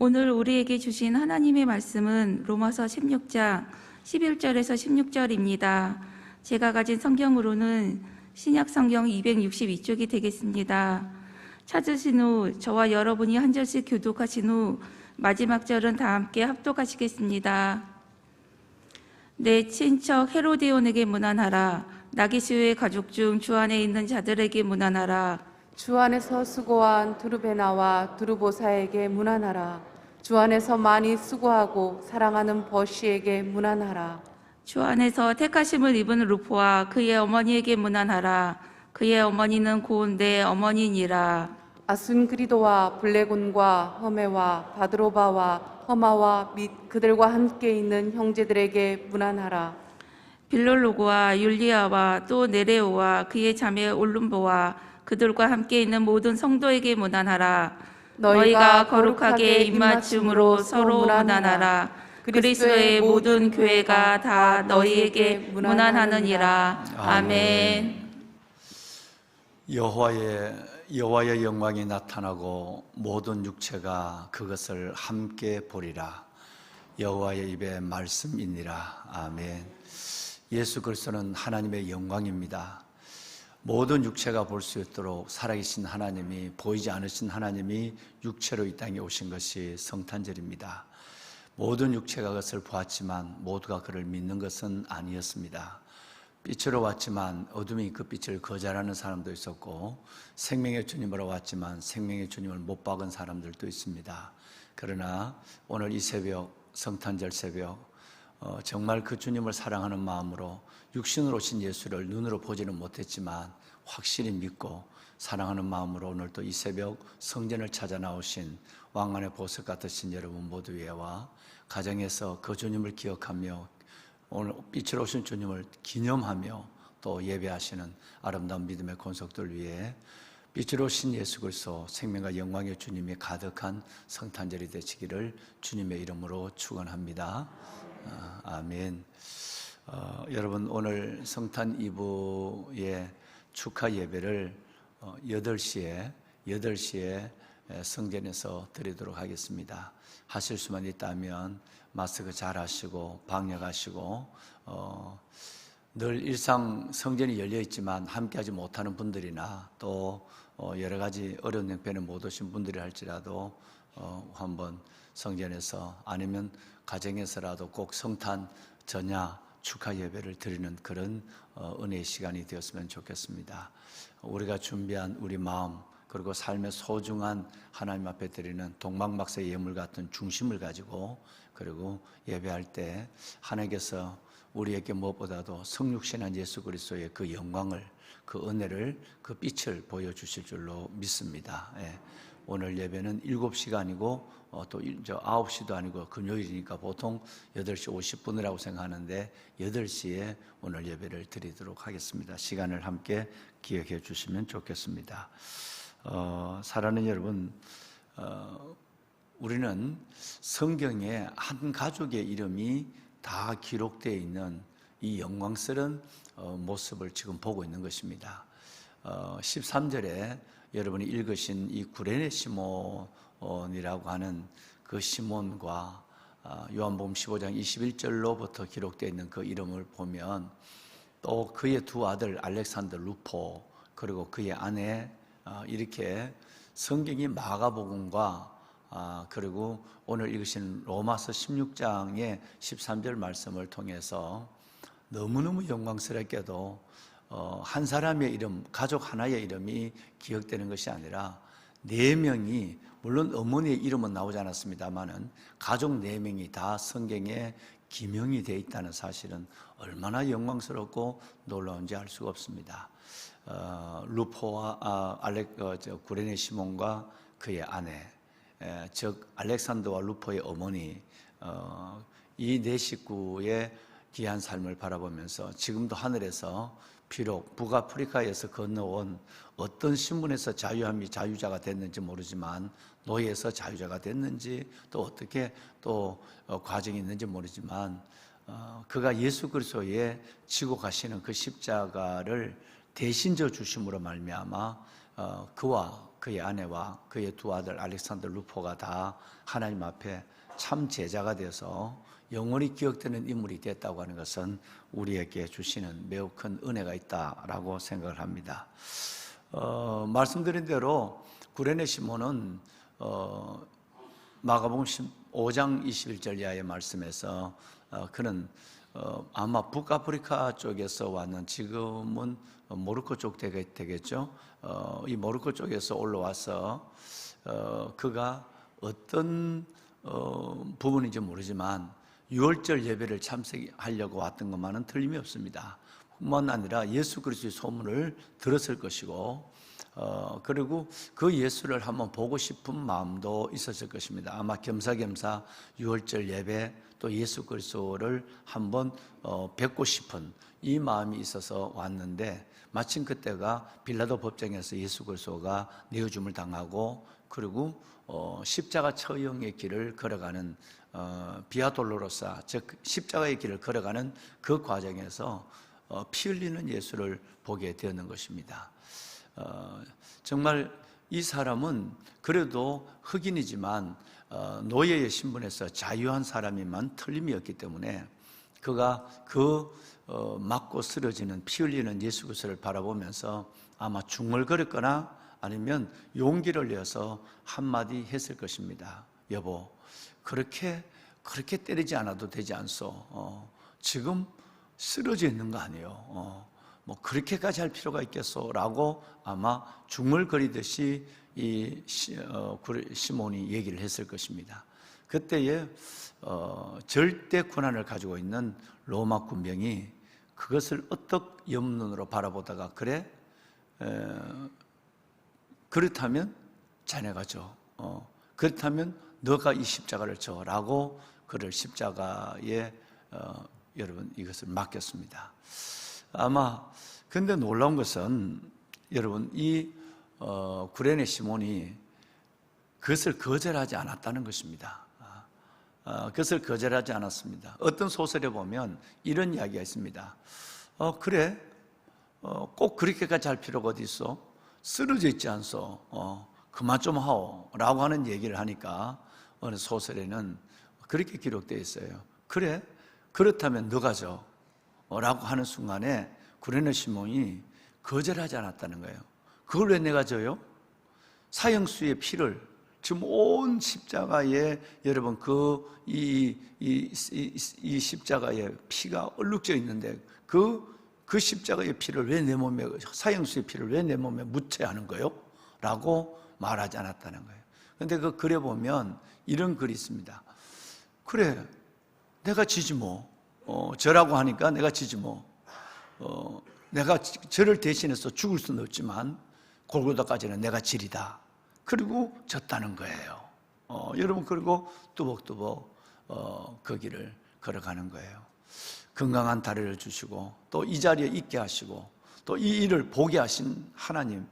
오늘 우리에게 주신 하나님의 말씀은 로마서 16장 11절에서 16절입니다. 제가 가진 성경으로는 신약 성경 262쪽이 되겠습니다. 찾으신 후 저와 여러분이 한 절씩 교독하신 후 마지막 절은 다 함께 합독하시겠습니다. 내 친척 헤로디온에게 문안하라. 나기수의 가족 중 주 안에 있는 자들에게 문안하라. 주 안에서 수고한 두르베나와 두르보사에게 문안하라. 주 안에서 많이 수고하고 사랑하는 버시에게 문안하라. 주 안에서 택하심을 입은 루포와 그의 어머니에게 문안하라. 그의 어머니는 곧 내 어머니니라. 아순그리도와 블레곤과 허메와 바드로바와 허마와 및 그들과 함께 있는 형제들에게 문안하라. 빌롤로고와 율리아와 또 네레오와 그의 자매 올lum보와 그들과 함께 있는 모든 성도에게 문안하라. 너희가 거룩하게 입맞춤으로 서로 문안하라. 그리스도의 모든 교회가 다 너희에게 문안하느니라. 아멘. 여호와의 영광이 나타나고 모든 육체가 그것을 함께 보리라. 여호와의 입에 말씀이니라. 아멘. 예수 그리스도는 하나님의 영광입니다. 모든 육체가 볼 수 있도록 살아계신 하나님이, 보이지 않으신 하나님이 육체로 이 땅에 오신 것이 성탄절입니다. 모든 육체가 그것을 보았지만 모두가 그를 믿는 것은 아니었습니다. 빛으로 왔지만 어둠이 그 빛을 거절하는 사람도 있었고, 생명의 주님으로 왔지만 생명의 주님을 못 박은 사람들도 있습니다. 그러나 오늘 이 새벽, 성탄절 새벽, 정말 그 주님을 사랑하는 마음으로 육신으로 오신 예수를 눈으로 보지는 못했지만 확실히 믿고 사랑하는 마음으로 오늘 또 이 새벽 성전을 찾아 나오신 왕관의 보석 같으신 여러분 모두 위에와 가정에서 그 주님을 기억하며 오늘 빛으로 오신 주님을 기념하며 또 예배하시는 아름다운 믿음의 권속들 위해 빛으로 오신 예수 그리스도 생명과 영광의 주님이 가득한 성탄절이 되시기를 주님의 이름으로 축원합니다. 아멘. 여러분 오늘 성탄 이브의 축하 예배를 8시에 성전에서 드리도록 하겠습니다. 하실 수만 있다면 마스크 잘 하시고 방역하시고 늘 일상 성전이 열려 있지만 함께하지 못하는 분들이나 또 여러 가지 어려운 형편에 못 오신 분들이 할지라도 한번 성전에서 아니면 가정에서라도 꼭 성탄 전야 축하 예배를 드리는 그런 은혜의 시간이 되었으면 좋겠습니다. 우리가 준비한 우리 마음 그리고 삶의 소중한 하나님 앞에 드리는 동방박사의 예물 같은 중심을 가지고 그리고 예배할 때 하나님께서 우리에게 무엇보다도 성육신한 예수 그리스도의 그 영광을, 그 은혜를, 그 빛을 보여주실 줄로 믿습니다. 오늘 예배는 7시가 아니고 또 9시도 아니고 금요일이니까 보통 8시 50분이라고 생각하는데 8시에 오늘 예배를 드리도록 하겠습니다. 시간을 함께 기억해 주시면 좋겠습니다. 사랑하는 여러분, 우리는 성경에 한 가족의 이름이 다 기록되어 있는 이 영광스러운 모습을 지금 보고 있는 것입니다. 13절에 여러분이 읽으신 이 구레네 시몬이라고 하는 그 시몬과 요한복음 15장 21절로부터 기록되어 있는 그 이름을 보면 또 그의 두 아들 알렉산더 루포 그리고 그의 아내 이렇게 성경이 마가복음과 그리고 오늘 읽으신 로마서 16장의 13절 말씀을 통해서 너무너무 영광스럽게도 한 사람의 이름, 가족 하나의 이름이 기억되는 것이 아니라 4명이, 물론 어머니의 이름은 나오지 않았습니다만은 가족 4명이 다 성경에 기명이 되어 있다는 사실은 얼마나 영광스럽고 놀라운지 알 수가 없습니다. 루포와 구레네 시몬과 그의 아내, 즉 알렉산더와 루포의 어머니, 이 4식구의 귀한 삶을 바라보면서 지금도 하늘에서 비록 북아프리카에서 건너온 어떤 신분에서 자유자가 됐는지 모르지만 노예에서 자유자가 됐는지 또 어떻게 또 과정이 있는지 모르지만 그가 예수 그리스도의 지고 가시는 그 십자가를 대신 져 주심으로 말미암아 그와 그의 아내와 그의 두 아들 알렉산더 루포가 다 하나님 앞에 참 제자가 되어서 영원히 기억되는 인물이 됐다고 하는 것은 우리에게 주시는 매우 큰 은혜가 있다라고 생각을 합니다. 말씀드린 대로 구레네 시몬은 마가복음 5장 21절 이하의 말씀에서 그는 아마 북아프리카 쪽에서 왔는, 지금은 모로코 쪽 되겠죠. 이 모로코 쪽에서 올라와서 그가 어떤 부분인지 모르지만 유월절 예배를 참석하려고 왔던 것만은 틀림이 없습니다. 뿐만 아니라 예수 그리스도의 소문을 들었을 것이고, 그리고 그 예수를 한번 보고 싶은 마음도 있었을 것입니다. 아마 겸사겸사 유월절 예배 또 예수 그리스도를 한번 뵙고 싶은 이 마음이 있어서 왔는데, 마침 그때가 빌라도 법정에서 예수 그리스도가 내어줌을 당하고, 그리고 십자가 처형의 길을 걸어가는 비아 돌로로사, 즉 십자가의 길을 걸어가는 그 과정에서 피 흘리는 예수를 보게 되었는 것입니다. 정말 이 사람은 그래도 흑인이지만 노예의 신분에서 자유한 사람이만 틀림이 없기 때문에 그가 맞고 쓰러지는 피 흘리는 예수 그리스도를 바라보면서 아마 중얼거렸거나 아니면 용기를 내어서 한마디 했을 것입니다. 여보, 그렇게 때리지 않아도 되지 않소? 지금 쓰러져 있는 거 아니에요? 뭐 그렇게까지 할 필요가 있겠소? 라고 아마 중얼거리듯이 이 시몬이 얘기를 했을 것입니다. 그때에 절대 권한을 가지고 있는 로마 군병이 그것을 어떻게 옆눈으로 바라보다가, 그래? 그렇다면 자네가 져. 그렇다면 너가 이 십자가를 져. 라고 그를 십자가에 여러분 이것을 맡겼습니다. 아마 근데 놀라운 것은 여러분 이 구레네 시몬이 그것을 거절하지 않았다는 것입니다. 그것을 거절하지 않았습니다. 어떤 소설에 보면 이런 이야기가 있습니다. 그래, 꼭 그렇게까지 할 필요가 어디 있어? 쓰러져 있지 않소? 그만 좀 하오 라고 하는 얘기를 하니까 어느 소설에는 그렇게 기록되어 있어요. 그래, 그렇다면 너가 져 라고 하는 순간에 구레네 시몬이 거절하지 않았다는 거예요. 그걸 왜 내가 져요? 사형수의 피를, 지금 온 십자가에 여러분 이 십자가에 피가 얼룩져 있는데 그 십자가의 피를 왜 내 몸에, 사형수의 피를 왜 내 몸에 묻혀야 하는 거예요? 라고 말하지 않았다는 거예요. 그런데 그 글에 보면 이런 글이 있습니다. 그래, 내가 지지 뭐. 저라고 하니까 내가 지지 뭐. 내가 저를 대신해서 죽을 수는 없지만 골고다까지는 내가 지리다. 그리고 졌다는 거예요. 여러분, 그리고 뚜벅뚜벅 그 길을 걸어가는 거예요. 건강한 다리를 주시고 또 이 자리에 있게 하시고 또 이 일을 보게 하신 하나님,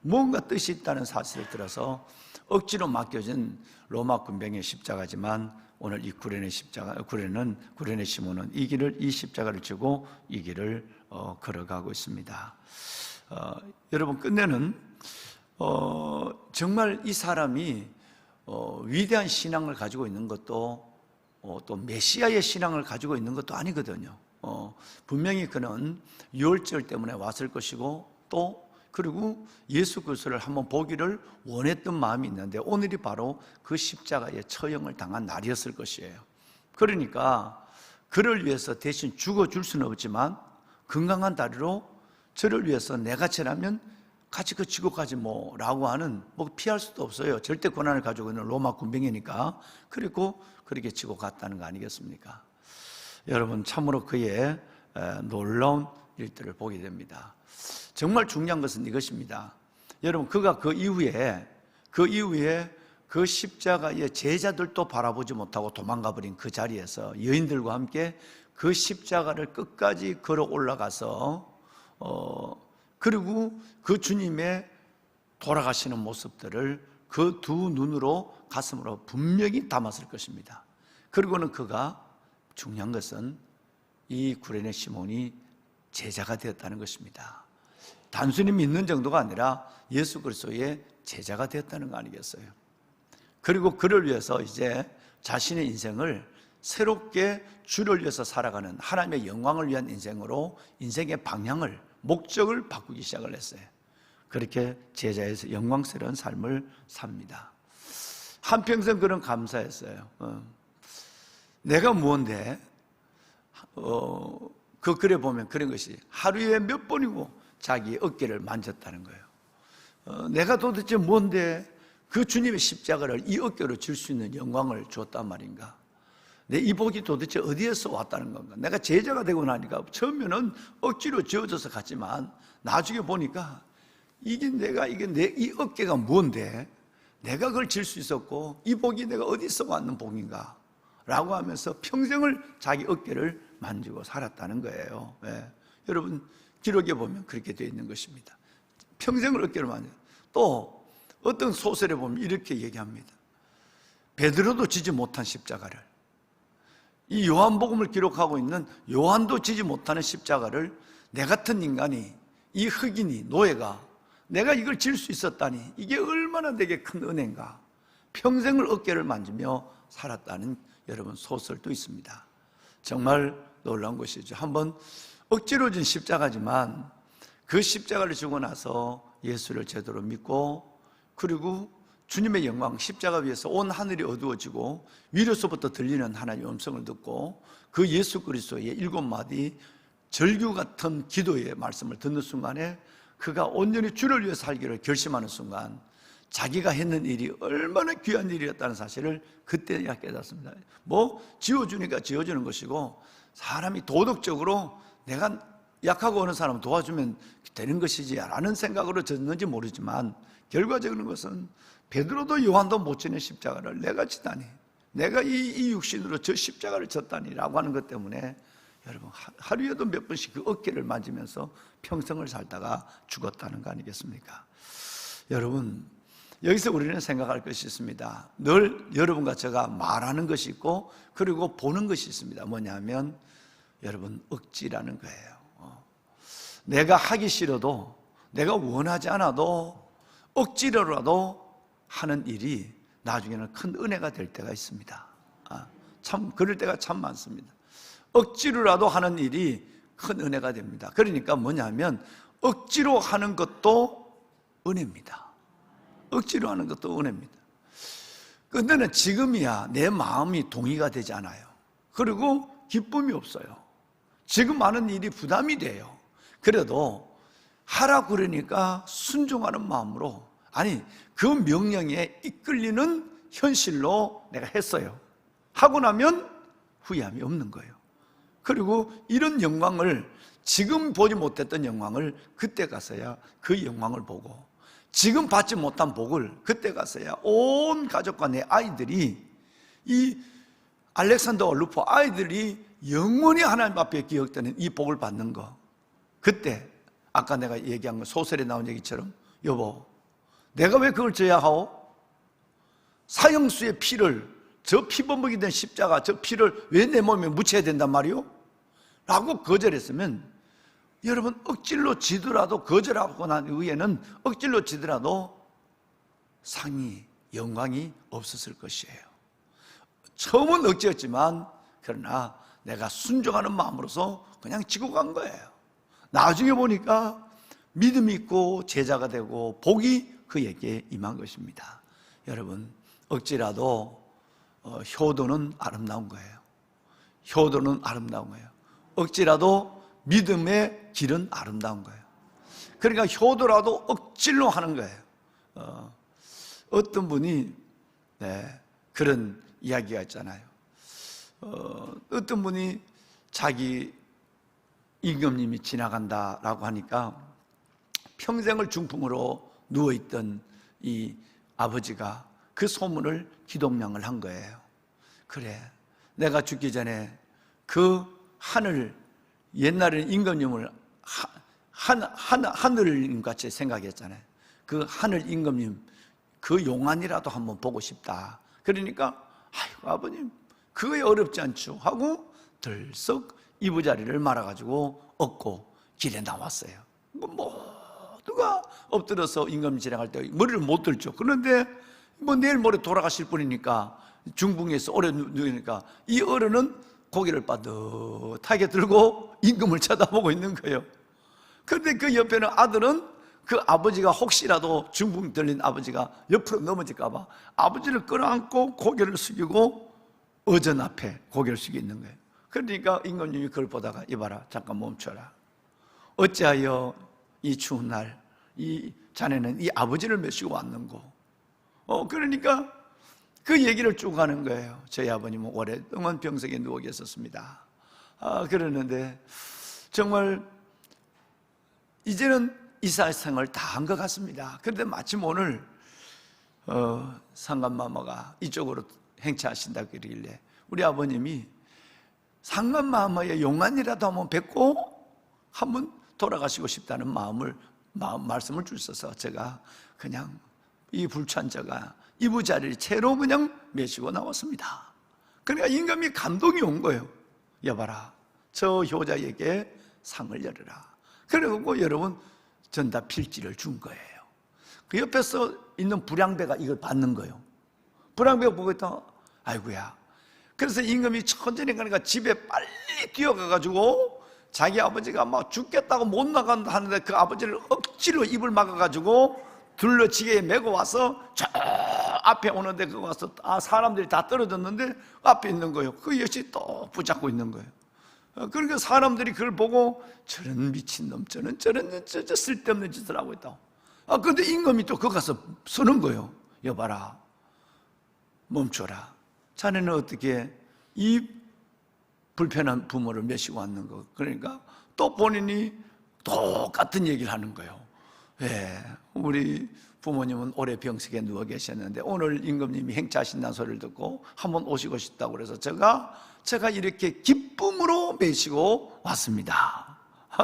뭔가 뜻이 있다는 사실을 들어서 억지로 맡겨진 로마 군병의 십자가지만 오늘 이 구레네 시몬은 이 십자가를 지고 이 길을 걸어가고 있습니다. 여러분, 끝내는 정말 이 사람이 위대한 신앙을 가지고 있는 것도 또 메시아의 신앙을 가지고 있는 것도 아니거든요. 분명히 그는 유월절 때문에 왔을 것이고 또 그리고 예수 그리스도를 한번 보기를 원했던 마음이 있는데 오늘이 바로 그 십자가의 처형을 당한 날이었을 것이에요. 그러니까 그를 위해서 대신 죽어줄 수는 없지만 건강한 다리로 저를 위해서 내가 지나면 같이 그 지고까지 라고 하는, 피할 수도 없어요. 절대 권한을 가지고 있는 로마 군병이니까. 그리고 그렇게 지고 갔다는 거 아니겠습니까? 여러분, 참으로 그의 놀라운 일들을 보게 됩니다. 정말 중요한 것은 이것입니다. 여러분, 그가 그 이후에 그 십자가의 제자들도 바라보지 못하고 도망가 버린 그 자리에서 여인들과 함께 그 십자가를 끝까지 걸어 올라가서 그리고 그 주님의 돌아가시는 모습들을 그 두 눈으로, 가슴으로 분명히 담았을 것입니다. 그리고는 그가, 중요한 것은 이 구레네 시몬이 제자가 되었다는 것입니다. 단순히 믿는 정도가 아니라 예수 그리스도의 제자가 되었다는 거 아니겠어요? 그리고 그를 위해서 이제 자신의 인생을 새롭게 주를 위해서 살아가는 하나님의 영광을 위한 인생으로 인생의 방향을, 목적을 바꾸기 시작을 했어요. 그렇게 제자에서 영광스러운 삶을 삽니다. 한평생 그런 감사했어요. 내가 무언데, 그 글에 보면 그런 것이 하루에 몇 번이고 자기 어깨를 만졌다는 거예요. 내가 도대체 뭔데 그 주님의 십자가를 이 어깨로 질 수 있는 영광을 주었단 말인가? 내 이 복이 도대체 어디에서 왔다는 건가? 내가 제자가 되고 나니까 처음에는 억지로 지어져서 갔지만 나중에 보니까 이게 내 이 어깨가 뭔데 내가 그걸 질 수 있었고 이 복이 내가 어디서 왔는 복인가? 라고 하면서 평생을 자기 어깨를 만지고 살았다는 거예요. 네. 여러분 기록에 보면 그렇게 되어 있는 것입니다. 평생을 어깨를 만져. 또 어떤 소설에 보면 이렇게 얘기합니다. 베드로도 지지 못한 십자가를, 이 요한복음을 기록하고 있는 요한도 지지 못하는 십자가를 내 같은 인간이, 이 흑인이, 노예가 내가 이걸 질 수 있었다니 이게 얼마나 내게 큰 은혜인가. 평생을 어깨를 만지며 살았다는 여러분 소설도 있습니다. 정말 놀라운 것이죠. 한번 억지로 진 십자가지만 그 십자가를 지고 나서 예수를 제대로 믿고, 그리고 주님의 영광, 십자가 위에서 온 하늘이 어두워지고 위로서부터 들리는 하나님의 음성을 듣고 그 예수 그리스도의 7마디 절규 같은 기도의 말씀을 듣는 순간에 그가 온전히 주를 위해 살기를 결심하는 순간 자기가 했는 일이 얼마나 귀한 일이었다는 사실을 그때야 깨닫습니다. 지어주니까 지어주는 것이고, 사람이 도덕적으로 내가 약하고 어느 사람 도와주면 되는 것이지 라는 생각으로 졌는지 모르지만 결과적인 것은 베드로도 요한도 못 지는 십자가를 내가 지다니, 내가 이 육신으로 저 십자가를 졌다니 라고 하는 것 때문에 여러분 하루에도 몇 번씩 그 어깨를 만지면서 평생을 살다가 죽었다는 거 아니겠습니까? 여러분 여기서 우리는 생각할 것이 있습니다. 늘 여러분과 제가 말하는 것이 있고 그리고 보는 것이 있습니다. 뭐냐면 여러분 억지라는 거예요. 내가 하기 싫어도, 내가 원하지 않아도 억지로라도 하는 일이 나중에는 큰 은혜가 될 때가 있습니다. 참 그럴 때가 참 많습니다. 억지로라도 하는 일이 큰 은혜가 됩니다. 그러니까 뭐냐면 억지로 하는 것도 은혜입니다. 억지로 하는 것도 은혜입니다. 그런데 지금이야 내 마음이 동의가 되지 않아요. 그리고 기쁨이 없어요. 지금 하는 일이 부담이 돼요. 그래도 하라 그러니까 순종하는 마음으로, 아니 그 명령에 이끌리는 현실로 내가 했어요. 하고 나면 후회함이 없는 거예요. 그리고 이런 영광을, 지금 보지 못했던 영광을 그때 가서야 그 영광을 보고, 지금 받지 못한 복을 그때 가서야 온 가족과 내 아이들이, 이 알렉산더 루포 아이들이 영원히 하나님 앞에 기억되는 이 복을 받는 거, 그때 아까 내가 얘기한 거 소설에 나온 얘기처럼, 여보 내가 왜 그걸 져야 하오? 사형수의 피를, 저 피범벅이 된 십자가 저 피를 왜 내 몸에 묻혀야 된단 말이오? 라고 거절했으면 여러분 억질로 지더라도, 거절하고 난 후에는 억질로 지더라도 상이, 영광이 없었을 것이에요. 처음은 억지였지만 그러나 내가 순종하는 마음으로서 그냥 지고 간 거예요. 나중에 보니까 믿음이 있고 제자가 되고 복이 그에게 임한 것입니다. 여러분 억지라도 효도는 아름다운 거예요. 효도는 아름다운 거예요. 억지라도 믿음의 길은 아름다운 거예요. 그러니까 효도라도 억지로 하는 거예요. 어떤 분이 그런 이야기가 있잖아요. 어떤 분이 자기 임금님이 지나간다라고 하니까 평생을 중풍으로 누워있던 이 아버지가 그 소문을 기동량을 한 거예요. 그래, 내가 죽기 전에 그 하늘, 옛날에는 임금님을 하늘님 같이 생각했잖아요. 그 하늘 임금님, 그 용안이라도 한번 보고 싶다. 그러니까 아이고 아버님 그거에 어렵지 않죠 하고 들썩 이부자리를 말아가지고 얻고 길에 나왔어요. 누가 엎드려서 임금 진행할 때 머리를 못 들죠. 그런데 뭐 내일 모레 돌아가실 분이니까 중풍에서 오래 누우니까 이 어른은 고개를 빠듯하게 들고 임금을 쳐다보고 있는 거예요. 그런데 그 옆에는 아들은 그 아버지가 혹시라도 중풍 들린 아버지가 옆으로 넘어질까 봐 아버지를 끌어안고 고개를 숙이고 어전 앞에 고개를 숙여 있는 거예요. 그러니까 임금님이 그걸 보다가 이봐라, 잠깐 멈춰라. 어찌하여 이 추운 날 이 자네는 이 아버지를 모시고 왔는고. 그러니까 그 얘기를 쭉 하는 거예요. 저희 아버님은 오랫동안 병석에 누워 계셨습니다. 그러는데 정말 이제는 이사생을 다 한 것 같습니다. 그런데 마침 오늘 상감마마가 이쪽으로 행차하신다고 그러길래 우리 아버님이 상감마마의 용안이라도 한번 뵙고 한번 돌아가시고 싶다는 말씀을 주셔서 제가 그냥 이 불찬자가 이부자리를 채로 그냥 메시고 나왔습니다. 그러니까 임금이 감동이 온 거예요. 여봐라, 저 효자에게 상을 열어라. 그리고 여러분 전답 필지를 준 거예요. 그 옆에서 있는 불량배가 이걸 받는 거예요. 불량배가 보고 있다, 아이고야. 그래서 임금이 천천히 가니까 집에 빨리 뛰어가가지고 자기 아버지가 막 죽겠다고 못 나간다 하는데 그 아버지를 억지로 입을 막아가지고 둘러치게 메고 와서 저 앞에 오는데 그거 와서 사람들이 다 떨어졌는데 앞에 있는 거예요. 그 여시 또 붙잡고 있는 거예요. 그러니까 사람들이 그걸 보고 저런 미친놈, 저런 쓸데없는 짓을 하고 있다. 근데 임금이 또 거기 가서 서는 거예요. 여봐라, 멈춰라. 자네는 어떻게 이 불편한 부모를 메시고 왔는 거. 그러니까 또 본인이 똑같은 얘기를 하는 거예요. 우리 부모님은 오래 병석에 누워 계셨는데 오늘 임금님이 행차하신다는 소리를 듣고 한번 오시고 싶다고 그래서 제가 이렇게 기쁨으로 메시고 왔습니다.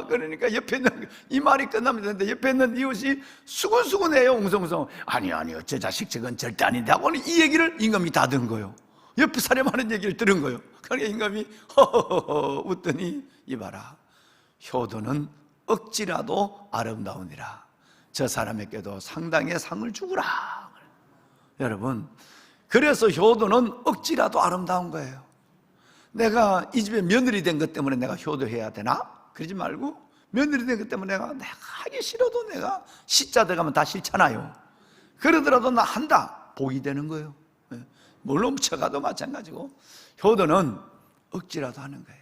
그러니까 옆에 있는, 이 말이 끝나면 되는데 옆에 있는 이웃이 수근수근해요. 웅성웅성. 아니요, 제 자식 저건 절대 아닌데 하고 이 얘기를 임금이 다 든 거예요. 옆에 사람하는 얘기를 들은 거예요. 그러니까 임금이 허허허 웃더니 이봐라, 효도는 억지라도 아름다우니라. 저 사람에게도 상당의 상을 주구라. 여러분, 그래서 효도는 억지라도 아름다운 거예요. 내가 이 집에 며느리 된 것 때문에 내가 효도해야 되나? 그러지 말고 며느리 된 것 때문에 내가 하기 싫어도 내가 시자 들어가면 다 싫잖아요. 그러더라도 나 한다, 복이 되는 거예요. 물론 처가도 마찬가지고 효도는 억지라도 하는 거예요.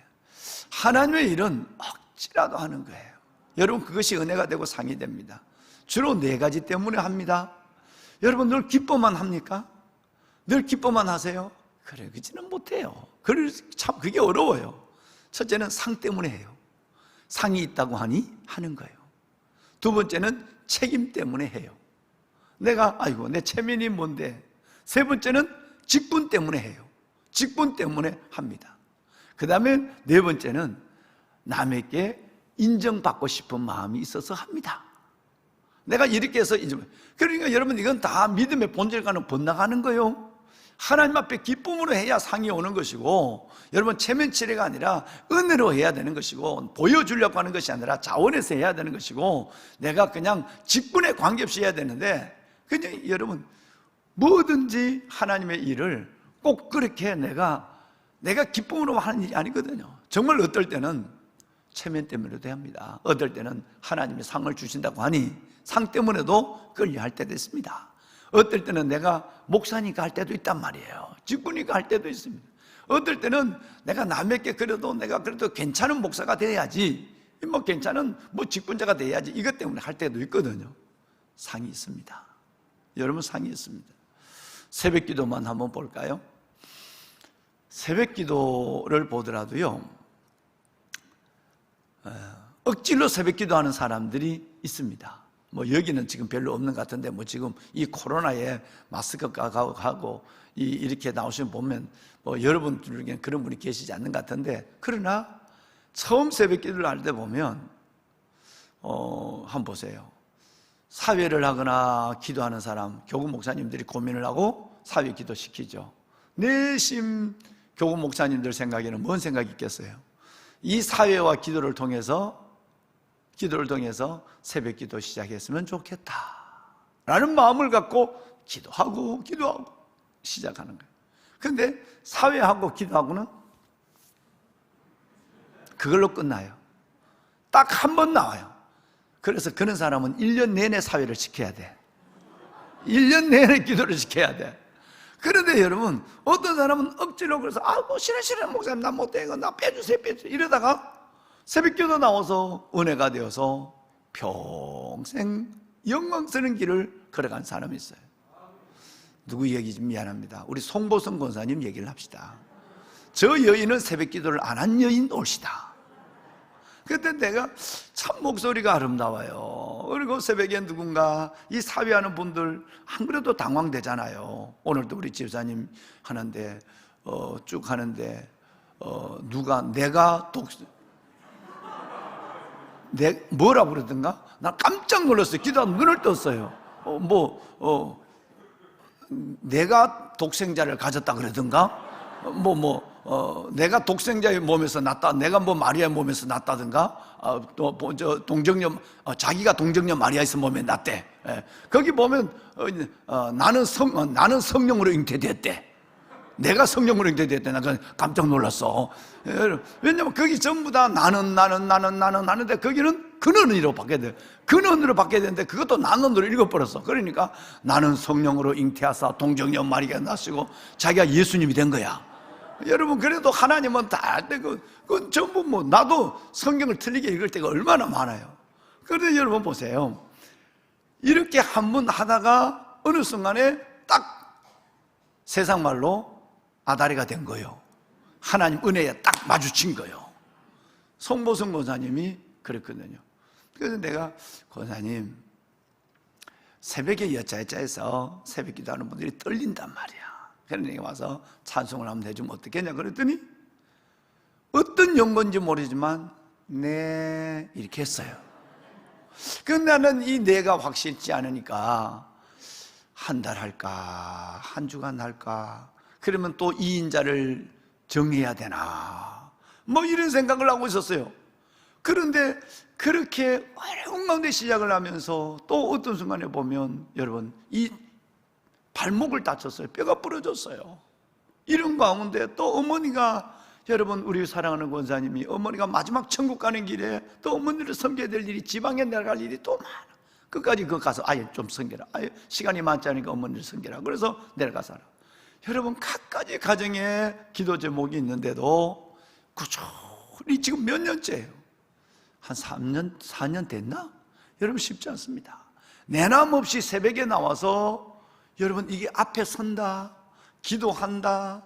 하나님의 일은 억지라도 하는 거예요. 여러분, 그것이 은혜가 되고 상이 됩니다. 주로 4가지 때문에 합니다. 여러분, 늘 기뻐만 합니까? 늘 기뻐만 하세요? 그래, 그지는 못해요. 참 그게 어려워요. 첫째는 상 때문에 해요. 상이 있다고 하니 하는 거예요. 두 번째는 책임 때문에 해요. 내가 내 체면이 뭔데. 세 번째는 직분 때문에 해요. 직분 때문에 합니다. 그 다음에 4번째는 남에게 인정받고 싶은 마음이 있어서 합니다. 내가 이렇게 해서 그러니까 여러분, 이건 다 믿음의 본질과는 번나가는 거예요. 하나님 앞에 기쁨으로 해야 상이 오는 것이고, 여러분, 체면치레가 아니라 은혜로 해야 되는 것이고, 보여주려고 하는 것이 아니라 자원해서 해야 되는 것이고, 내가 그냥 직분에 관계없이 해야 되는데, 그냥 여러분, 뭐든지 하나님의 일을 꼭 그렇게 내가 기쁨으로 하는 일이 아니거든요. 정말 어떨 때는 체면 때문에도 합니다. 어떨 때는 하나님이 상을 주신다고 하니 상 때문에도 끌려할 때도 있습니다. 어떨 때는 내가 목사니까 할 때도 있단 말이에요. 직분이니까 할 때도 있습니다. 어떨 때는 내가 남에게 그래도 괜찮은 목사가 돼야지, 괜찮은 직분자가 돼야지, 이것 때문에 할 때도 있거든요. 상이 있습니다. 여러분, 상이 있습니다. 새벽 기도만 한번 볼까요? 새벽 기도를 보더라도요, 억지로 새벽 기도하는 사람들이 있습니다. 여기는 지금 별로 없는 것 같은데, 지금 이 코로나에 마스크가 하고 이렇게 나오시면 보면 여러분 중에 그런 분이 계시지 않는 것 같은데, 그러나 처음 새벽 기도를 할 때 보면 한번 보세요. 사회를 하거나 기도하는 사람, 교구 목사님들이 고민을 하고 사회 기도 시키죠. 내심 교구 목사님들 생각에는 뭔 생각이 있겠어요? 이 사회와 기도를 통해서 기도를 통해서 새벽 기도 시작했으면 좋겠다 라는 마음을 갖고 기도하고 시작하는 거예요. 그런데 사회하고 기도하고는 그걸로 끝나요. 딱 한 번 나와요. 그래서 그런 사람은 1년 내내 사회를 지켜야 돼. 1년 내내 기도를 지켜야 돼. 그런데 여러분, 어떤 사람은 억지로 그래서 싫어 목사님 나 못해 이거 나 빼주세요 이러다가 새벽 기도 나와서 은혜가 되어서 평생 영광스러운 길을 걸어간 사람이 있어요. 누구 얘기 좀 미안합니다. 우리 송보성 권사님 얘기를 합시다. 저 여인은 새벽 기도를 안 한 여인 올시다. 그때 내가 참 목소리가 아름다워요. 그리고 새벽에 누군가 이 사회하는 분들 안 그래도 당황되잖아요. 오늘도 우리 집사님 하는데 쭉 하는데 누가 뭐라고 그러던가? 나 깜짝 놀랐어요. 기도하다 눈을 떴어요. 내가 독생자를 가졌다 그러던가? 내가 독생자의 몸에서 났다, 내가 마리아의 몸에서 났다든가, 자기가 동정녀 마리아에서 몸에 났대. 거기 보면, 나는 성령으로 잉태됐대. 내가 성령으로 잉태됐대. 나 깜짝 놀랐어. 왜냐면 거기 전부 다 나는 하는데 거기는 근원으로 바뀌어야 돼. 근원으로 바뀌어야 되는데 그것도 나는으로 읽어버렸어. 그러니까 나는 성령으로 잉태하사 동정녀 마리아가 나시고 자기가 예수님이 된 거야. 여러분, 그래도 하나님은 다 그건 전부 나도 성경을 틀리게 읽을 때가 얼마나 많아요. 그런데 여러분 보세요. 이렇게 한 번 하다가 어느 순간에 딱 세상 말로 아다리가 된 거예요. 하나님 은혜에 딱 마주친 거예요. 송보성 권사님이 그랬거든요. 그래서 내가 권사님 새벽에 여차여차해서 새벽 기도하는 분들이 떨린단 말이야. 그래서 내가 와서 찬송을 한번 해주면 어떻겠냐 그랬더니 어떤 연건지 모르지만 네 이렇게 했어요. 근데 나는 이 내가 확실치 않으니까 한 달 할까 한 주간 할까 그러면 또 2인자를 정해야 되나 이런 생각을 하고 있었어요. 그런데 그렇게 어려운 가운데 시작을 하면서 또 어떤 순간에 보면 여러분 이 발목을 다쳤어요. 뼈가 부러졌어요. 이런 가운데 또 어머니가 여러분 우리 사랑하는 권사님이 어머니가 마지막 천국 가는 길에 또 어머니를 섬겨야 될 일이 지방에 내려갈 일이 또 많아. 끝까지 그 가서 아예 좀 섬겨라. 아예 시간이 많지 않으니까 어머니를 섬겨라. 그래서 내려가서 하라. 여러분 갖가지 가정에 기도 제목이 있는데도 꾸준히 지금 몇 년째예요? 한 3년, 4년 됐나? 여러분 쉽지 않습니다. 내남 없이 새벽에 나와서 여러분 이게 앞에 선다, 기도한다,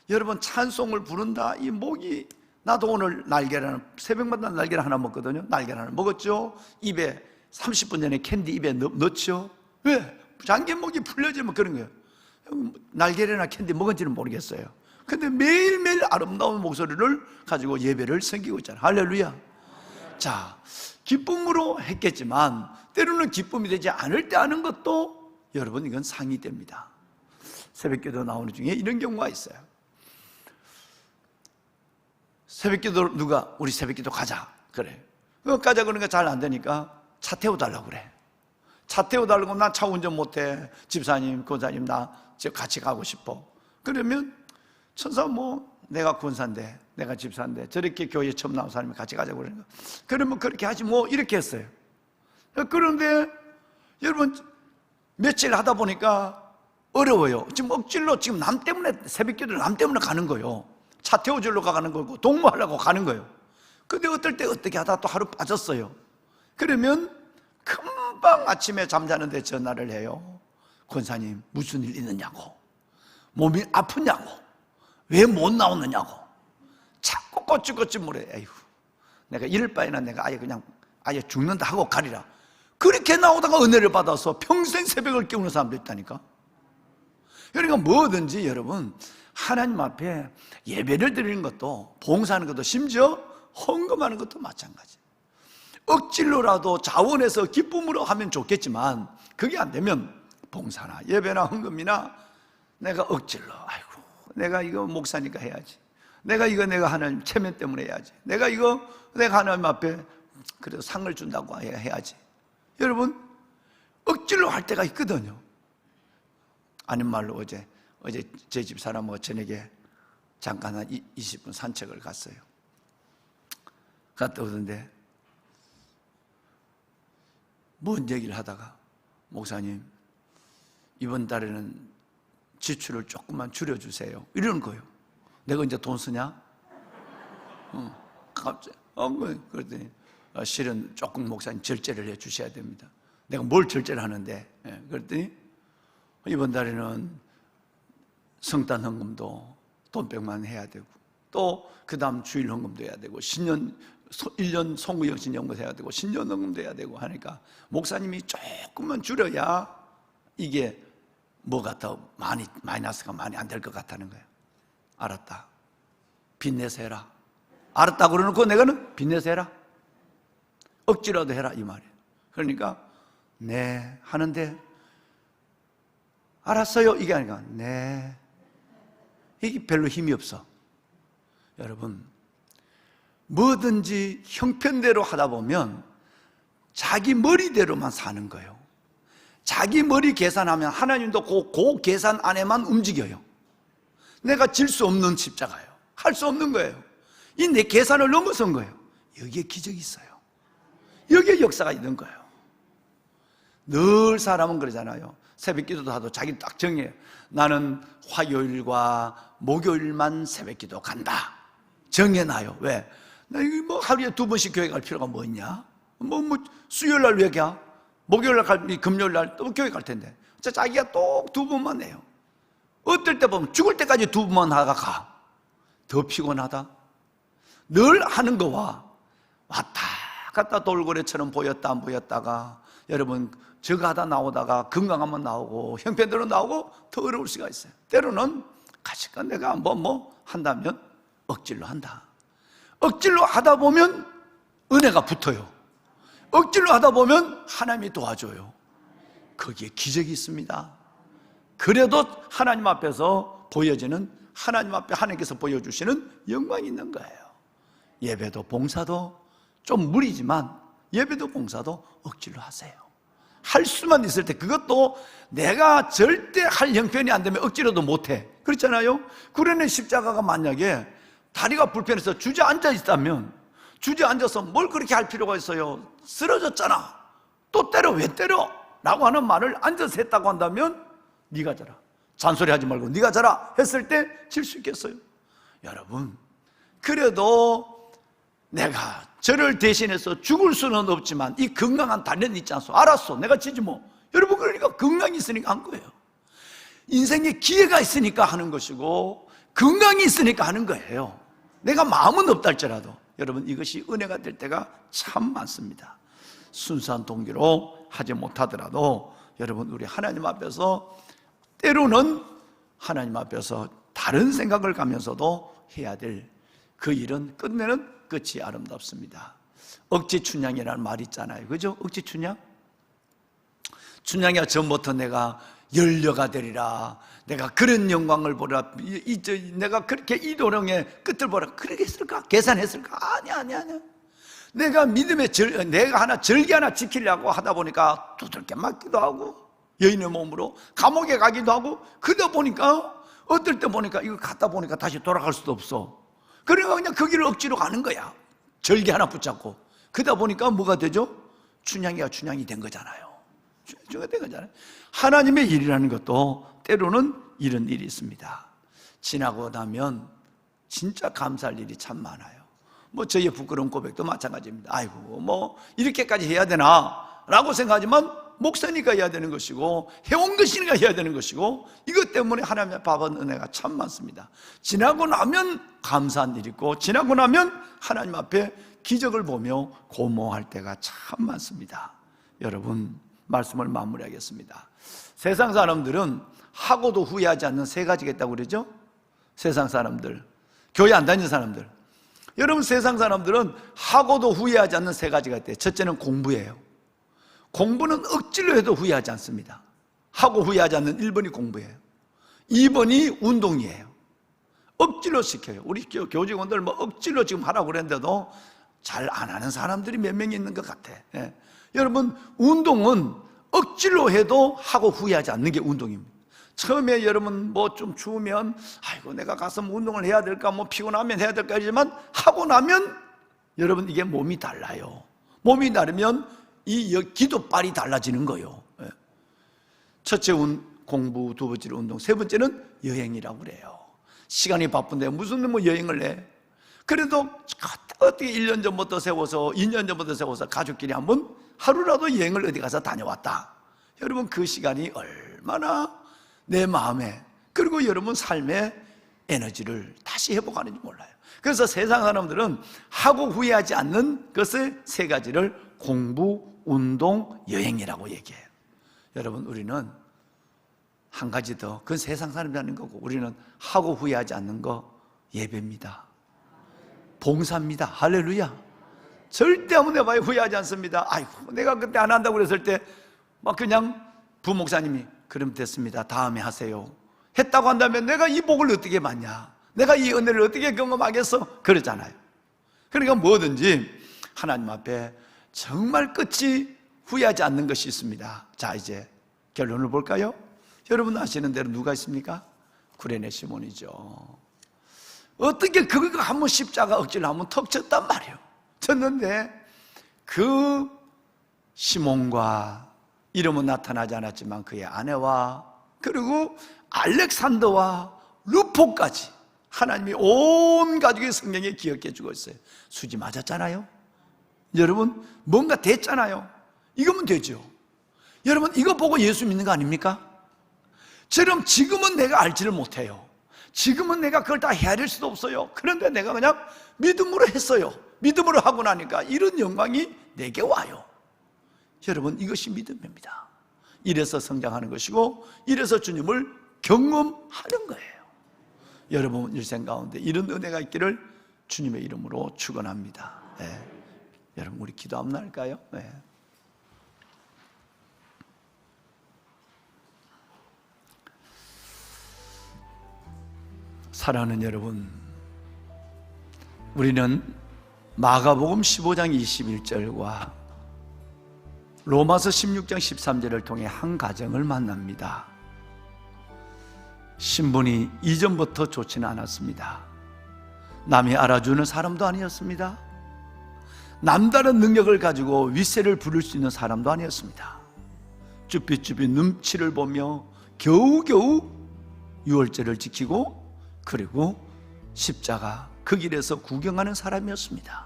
여러분 찬송을 부른다. 이 목이 나도 오늘 날계란 새벽마다 날계란 하나 먹거든요. 날계란 하나 먹었죠. 입에 30분 전에 캔디 입에 넣죠. 왜? 장기목이 풀려지면 그런 거예요. 날계란이나 캔디 먹은지는 모르겠어요. 근데 매일매일 아름다운 목소리를 가지고 예배를 섬기고 있잖아요. 할렐루야. 자, 기쁨으로 했겠지만 때로는 기쁨이 되지 않을 때 하는 것도 여러분 이건 상이 됩니다. 새벽기도 나오는 중에 이런 경우가 있어요. 새벽기도 누가 우리 새벽기도 가자 그래. 가자 그러니까 잘 안 되니까 차 태워달라고 그래. 차 태워달라고 난 차 운전 못해. 집사님, 권사님 나 같이 가고 싶어. 그러면 천사 내가 권사인데 내가 집사인데 저렇게 교회에 처음 나온 사람이 같이 가자고 그러니까 그러면 그렇게 하지 이렇게 했어요. 그런데 여러분 며칠 하다 보니까 어려워요. 지금 억지로 지금 남 때문에 새벽기도를 남 때문에 가는 거예요. 차 태워주려고 가는 거고 동무하려고 가는 거예요. 근데 어떨 때 어떻게 하다 또 하루 빠졌어요. 그러면 금방 아침에 잠자는데 전화를 해요. 권사님 무슨 일 있느냐고, 몸이 아프냐고, 왜 못 나오느냐고 자꾸 꼬치꼬치 물어요. 에휴, 내가 이럴 바에는 내가 아예 죽는다 하고 가리라. 그렇게 나오다가 은혜를 받아서 평생 새벽을 깨우는 사람도 있다니까. 그러니까 뭐든지 여러분 하나님 앞에 예배를 드리는 것도 봉사하는 것도 심지어 헌금하는 것도 마찬가지. 억지로라도 자원해서 기쁨으로 하면 좋겠지만 그게 안 되면 봉사나 예배나 헌금이나 내가 억지로 내가 이거 목사니까 해야지, 내가 하나님 체면 때문에 해야지, 내가 하나님 앞에 그래도 상을 준다고 해야지. 여러분, 억지로 할 때가 있거든요. 아닌 말로 어제 제 집 사람하고 저녁에 잠깐 한 20분 산책을 갔어요. 갔다 오던데 뭔 얘기를 하다가, 목사님 이번 달에는 지출을 조금만 줄여주세요, 이러는 거예요. 내가 이제 돈 쓰냐? 갑자기 그랬더니 실은 조금 목사님 절제를 해 주셔야 됩니다. 내가 뭘 절제를 하는데? 그랬더니 이번 달에는 성탄 헌금도 돈 100만 해야 되고, 또 그 다음 주일 헌금도 해야 되고, 1년 송구영신 연금 해야 되고, 신년 헌금도 해야 되고 하니까 목사님이 조금만 줄여야 이게 뭐가 더 마이너스가 많이 안 될 것 같다는 거예요. 알았다, 빚내서 해라. 알았다고 그러놓고 내가는 빚내서 해라, 억지라도 해라, 이 말이에요. 그러니까 네 하는데, 알았어요 이게 아니라 네, 이게 별로 힘이 없어. 여러분, 뭐든지 형편대로 하다 보면 자기 머리대로만 사는 거예요. 자기 머리 계산하면 하나님도 그 계산 안에만 움직여요. 내가 질 수 없는 십자가예요. 할 수 없는 거예요. 이 내 계산을 넘어선 거예요. 여기에 기적이 있어요. 여기에 역사가 있는 거예요. 늘 사람은 그러잖아요. 새벽 기도도 하도 자기 딱 정해요. 나는 화요일과 목요일만 새벽 기도 간다, 정해놔요. 왜? 나 이거 뭐 하루에 2번씩 교회 갈 필요가 뭐 있냐? 뭐 수요일 날 왜 가? 목요일 날 갈, 금요일 날 또 교회 갈 텐데. 자기가 또 2번만 해요. 어떨 때 보면 죽을 때까지 2번만 하다가 가. 더 피곤하다. 늘 하는 거와 왔다 갔다 돌고래처럼 보였다 안 보였다가, 여러분 저거 하다 나오다가 건강하면 나오고 형편대로 나오고 더 어려울 수가 있어요. 때로는 가시가 내가 한번 뭐 한다면 억지로 한다. 억지로 하다 보면 은혜가 붙어요. 억지로 하다 보면 하나님이 도와줘요. 거기에 기적이 있습니다. 그래도 하나님 앞에서 보여지는, 하나님 앞에 하나님께서 보여주시는 영광이 있는 거예요. 예배도 봉사도 좀 무리지만 예배도 봉사도 억지로 하세요. 할 수만 있을 때, 그것도 내가 절대 할 형편이 안 되면 억지로도 못해. 그렇잖아요. 그러네, 십자가가 만약에 다리가 불편해서 주저앉아 있다면, 주저앉아서 뭘 그렇게 할 필요가 있어요? 쓰러졌잖아, 또 때려, 왜 때려? 라고 하는 말을 앉아서 했다고 한다면 네가 져라, 잔소리하지 말고 네가 져라 했을 때 질 수 있겠어요? 여러분, 그래도 내가 저를 대신해서 죽을 수는 없지만 이 건강한 단련이 있지 않소? 알았어, 내가 지지 뭐. 여러분, 그러니까 건강이 있으니까 한 거예요. 인생에 기회가 있으니까 하는 것이고 건강이 있으니까 하는 거예요. 내가 마음은 없다 할지라도 여러분, 이것이 은혜가 될 때가 참 많습니다. 순수한 동기로 하지 못하더라도 여러분, 우리 하나님 앞에서 때로는 하나님 앞에서 다른 생각을 가면서도 해야 될 그 일은 끝내는 끝이 아름답습니다. 억지 춘향이라는 말이 있잖아요. 그죠? 억지 춘향? 춘향이가 전부터 내가 연료가 되리라, 내가 그런 영광을 보라, 내가 그렇게 이 도령의 끝을 보라, 그렇게 했을까? 계산했을까? 아니야. 내가 믿음의 내가 하나 절기 하나 지키려고 하다 보니까 두들겨 맞기도 하고 여인의 몸으로 감옥에 가기도 하고, 그러다 보니까 어떨 때 보니까 이거 갔다 보니까 다시 돌아갈 수도 없어. 그러니까 그냥 그 길을 억지로 가는 거야. 절기 하나 붙잡고. 그러다 보니까 뭐가 되죠? 춘향이가 춘향이 된 거잖아요. 춘향이 된 거잖아요. 하나님의 일이라는 것도 때로는 이런 일이 있습니다. 지나고 나면 진짜 감사할 일이 참 많아요. 뭐 저희의 부끄러운 고백도 마찬가지입니다. 아이고, 뭐 이렇게까지 해야 되나 라고 생각하지만 목사니까 해야 되는 것이고 해온 것이니까 해야 되는 것이고, 이것 때문에 하나님 앞에 받은 은혜가 참 많습니다. 지나고 나면 감사한 일이 있고, 지나고 나면 하나님 앞에 기적을 보며 고마워할 때가 참 많습니다. 여러분, 말씀을 마무리하겠습니다. 세상 사람들은 하고도 후회하지 않는 3가지가 있다고 그러죠? 세상 사람들, 교회 안 다니는 사람들. 여러분, 세상 사람들은 하고도 후회하지 않는 3가지가 있대요. 첫째는 공부예요. 공부는 억지로 해도 후회하지 않습니다. 하고 후회하지 않는 1번이 공부예요. 2번이 운동이에요. 억지로 시켜요. 우리 교직원들 뭐 억지로 지금 하라고 그랬는데도 잘 안 하는 사람들이 몇 명 있는 것 같아. 예. 여러분, 운동은 억지로 해도 하고 후회하지 않는 게 운동입니다. 처음에 여러분 뭐 좀 추우면 아이고 내가 가서 뭐 운동을 해야 될까, 뭐 피곤하면 해야 될까 하지만 하고 나면 여러분 이게 몸이 달라요. 몸이 다르면 이 기도빨이 달라지는 거예요. 예. 첫째 공부, 두 번째는 운동, 세 번째는 여행이라고 그래요. 시간이 바쁜데 무슨 뭐 여행을 해? 그래도 어떻게 1년 전부터 세워서 2년 전부터 세워서 가족끼리 한번 하루라도 여행을 어디 가서 다녀왔다. 여러분 그 시간이 얼마나 내 마음에 그리고 여러분 삶의 에너지를 다시 회복하는지 몰라요. 그래서 세상 사람들은 하고 후회하지 않는 것의 세 가지를 공부, 운동, 여행이라고 얘기해요. 여러분 우리는 한 가지 더, 그건 세상 사람이 하는 거고 우리는 하고 후회하지 않는 거 예배입니다. 봉사입니다. 할렐루야. 절대 아무 내 말에 후회하지 않습니다. 아이고 내가 그때 안 한다고 그랬을 때 막 그냥 부목사님이 그럼 됐습니다, 다음에 하세요 했다고 한다면 내가 이 복을 어떻게 받냐, 내가 이 은혜를 어떻게 경험하겠어? 그러잖아요. 그러니까 뭐든지 하나님 앞에 정말 끝이 후회하지 않는 것이 있습니다. 자, 이제 결론을 볼까요? 여러분 아시는 대로 누가 있습니까? 구레네 시몬이죠. 어떻게 그거 한번 십자가 억지로 한번 턱 쳤단 말이에요. 쳤는데 그 시몬과 이름은 나타나지 않았지만 그의 아내와 그리고 알렉산더와 루포까지 하나님이 온 가족의 성경에 기억해 주고 있어요. 수지 맞았잖아요. 여러분 뭔가 됐잖아요. 이거면 되죠. 여러분 이거 보고 예수 믿는 거 아닙니까? 저럼 지금은 내가 알지를 못해요. 지금은 내가 그걸 다 헤아릴 수도 없어요. 그런데 내가 그냥 믿음으로 했어요. 믿음으로 하고 나니까 이런 영광이 내게 와요. 여러분 이것이 믿음입니다. 이래서 성장하는 것이고 이래서 주님을 경험하는 거예요. 여러분 일생 가운데 이런 은혜가 있기를 주님의 이름으로 축원합니다. 네. 여러분 우리 기도 한번 할까요? 네. 사랑하는 여러분, 우리는 마가복음 15장 21절과 로마서 16장 13절을 통해 한 가정을 만납니다. 신분이 이전부터 좋지는 않았습니다. 남이 알아주는 사람도 아니었습니다. 남다른 능력을 가지고 윗세를 부릴 수 있는 사람도 아니었습니다. 쭈삣쭈삣 눈치를 보며 겨우겨우 유월절을 지키고 그리고 십자가 그 길에서 구경하는 사람이었습니다.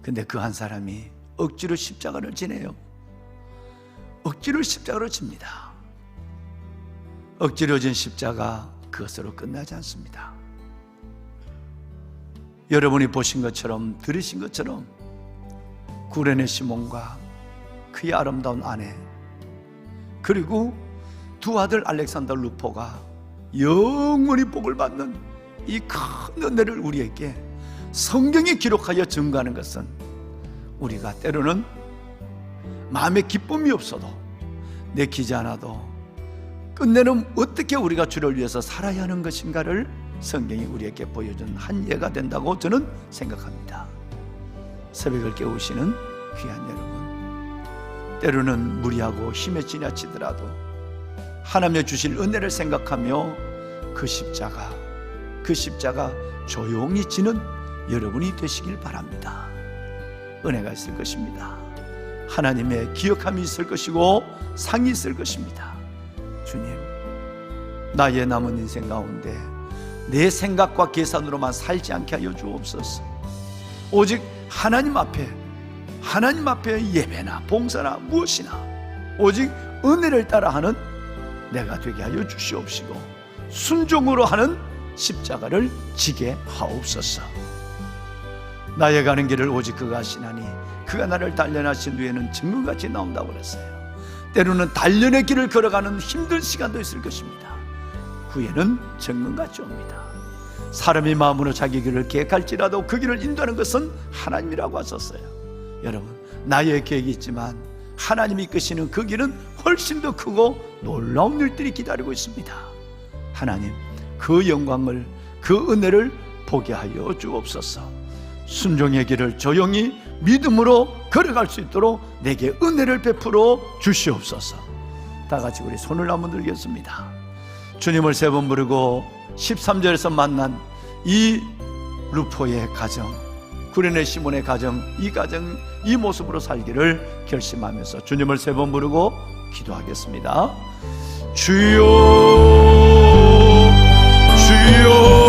근데 그 한 사람이 억지로 십자가를 지내요. 억지로 십자가를 집니다. 억지로 진 십자가 그것으로 끝나지 않습니다. 여러분이 보신 것처럼 들으신 것처럼 구레네 시몬과 그의 아름다운 아내 그리고 두 아들 알렉산더 루포가 영원히 복을 받는 이 큰 은혜를 우리에게 성경에 기록하여 증거하는 것은 우리가 때로는 마음에 기쁨이 없어도 내키지 않아도 끝내는 어떻게 우리가 주를 위해서 살아야 하는 것인가를 성경이 우리에게 보여준 한 예가 된다고 저는 생각합니다. 새벽을 깨우시는 귀한 여러분, 때로는 무리하고 힘에 지나치더라도 하나님의 주실 은혜를 생각하며 그 십자가 조용히 지는 여러분이 되시길 바랍니다. 은혜가 있을 것입니다. 하나님의 기억함이 있을 것이고 상이 있을 것입니다. 주님, 나의 남은 인생 가운데 내 생각과 계산으로만 살지 않게 하여 주옵소서. 오직 하나님 앞에 예배나 봉사나 무엇이나 오직 은혜를 따라하는 내가 되게 하여 주시옵시고 순종으로 하는 십자가를 지게 하옵소서. 나의 가는 길을 오직 그가 하시나니 그가 나를 단련하신 후에는 증거같이 나온다고 그랬어요. 때로는 단련의 길을 걸어가는 힘든 시간도 있을 것입니다. 후에는 증거같이 옵니다. 사람이 마음으로 자기 길을 계획할지라도 그 길을 인도하는 것은 하나님이라고 하셨어요. 여러분, 나의 계획이 있지만 하나님이 이끄시는 그 길은 훨씬 더 크고 놀라운 일들이 기다리고 있습니다. 하나님, 그 영광을, 그 은혜를 보게 하여 주옵소서. 순종의 길을 조용히 믿음으로 걸어갈 수 있도록 내게 은혜를 베풀어 주시옵소서. 다 같이 우리 손을 한번 들겠습니다. 주님을 세 번 부르고 13절에서 만난 이 루포의 가정, 구레네 시몬의 가정, 이 가정 이 모습으로 살기를 결심하면서 주님을 세 번 부르고 기도하겠습니다. 주여 주여